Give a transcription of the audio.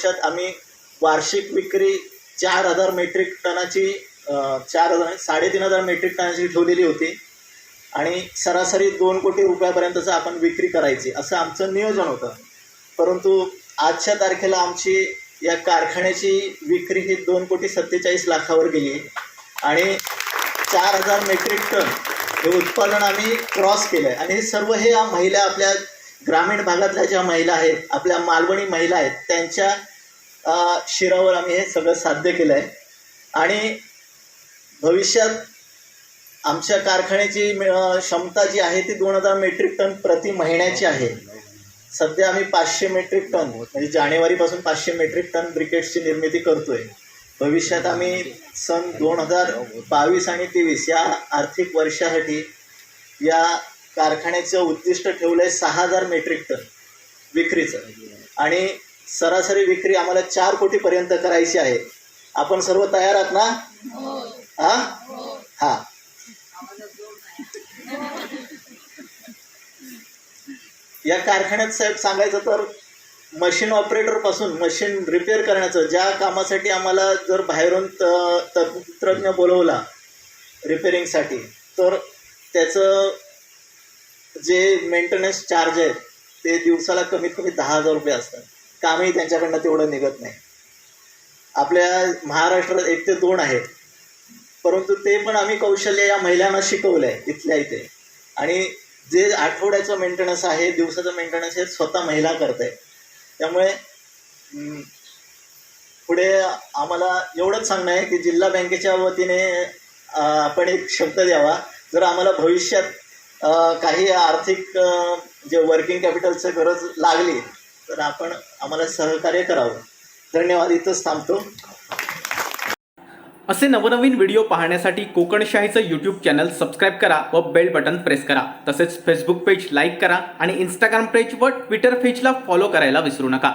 वर्षात आम्ही वार्षिक विक्री 4,000 मेट्रिक टनाची 3,500 मेट्रिक टनाची ठेवलेली होती आणि सरासरी 2 कोटी रुपयापर्यंतचं आपण विक्री करायची असं आमचं नियोजन होतं. परंतु आजच्या तारखेला आमची या कारखान्याची विक्री ही 2,47,00,000 गेली आणि 4,000 मेट्रिक टन हे उत्पादन आम्ही क्रॉस केलं आहे. आणि सर्व हे महिला आपल्या ग्रामीण भागातल्या ज्या महिला आहेत, आपल्या मालवणी महिला आहेत, त्यांच्या शिरावर आम्ही हे सगळं साध्य केलं आहे. आणि भविष्यात आमच्या कारखान्याची क्षमता जी आहे ती 2,000 मेट्रिक टन प्रति महिन्याची आहे. सध्या आम्ही 500 मेट्रिक टन म्हणजे जानेवारीपासून 500 मेट्रिक टन ब्रिकेट्सची निर्मिती करतो आहे. भविष्यात आम्ही सन 2022 आणि 23 या आर्थिक वर्षासाठी या कारखान्याचं उद्दिष्ट ठेवलं आहे 6,000 मेट्रिक टन विक्रीचं आणि सरासरी विक्री आम्हाला 4 कोटीपर्यंत करायची आहे. आपण सर्व तयार आहात ना? हां. या कारखान्यात साहेब सांगायचं तर मशीन ऑपरेटरपासून मशीन रिपेअर करण्याचं, ज्या कामासाठी आम्हाला जर बाहेरून तंत्रज्ञ बोलवला रिपेअरिंगसाठी तर त्याचं जे मेंटेनन्स चार्ज आहेत ते दिवसाला कमीत कमी 10,000 रुपये असतात. कामही त्यांच्याकडनं तेवढं निघत नाही. आपल्या महाराष्ट्रात 1 ते 2 आहेत, परंतु ते पण आम्ही कौशल्य या महिलांना शिकवलं आहे इथल्या इथे. आणि जे आठवड्याचं मेंटेनन्स आहे, दिवसाचं मेंटेनन्स हे स्वतः महिला करत आहे. त्यामुळे पुढे आम्हाला एवढंच सांगणं आहे की जिल्हा बँकेच्या वतीने आपण एक शब्द द्यावा, जर आम्हाला भविष्यात काही आर्थिक जे वर्किंग कॅपिटलचं गरज लागली तर आपण आम्हाला सहकार्य करावं. धन्यवाद. इथंच थांबतो. असे नवनवीन व्हिडिओ पाहण्यासाठी कोकणशाहीचं यूट्यूब चॅनल सबस्क्राईब करा व बेल बटन प्रेस करा. तसेच फेसबुक पेज लाईक करा आणि इंस्टाग्राम पेज व ट्विटर पेजला फॉलो करायला विसरू नका.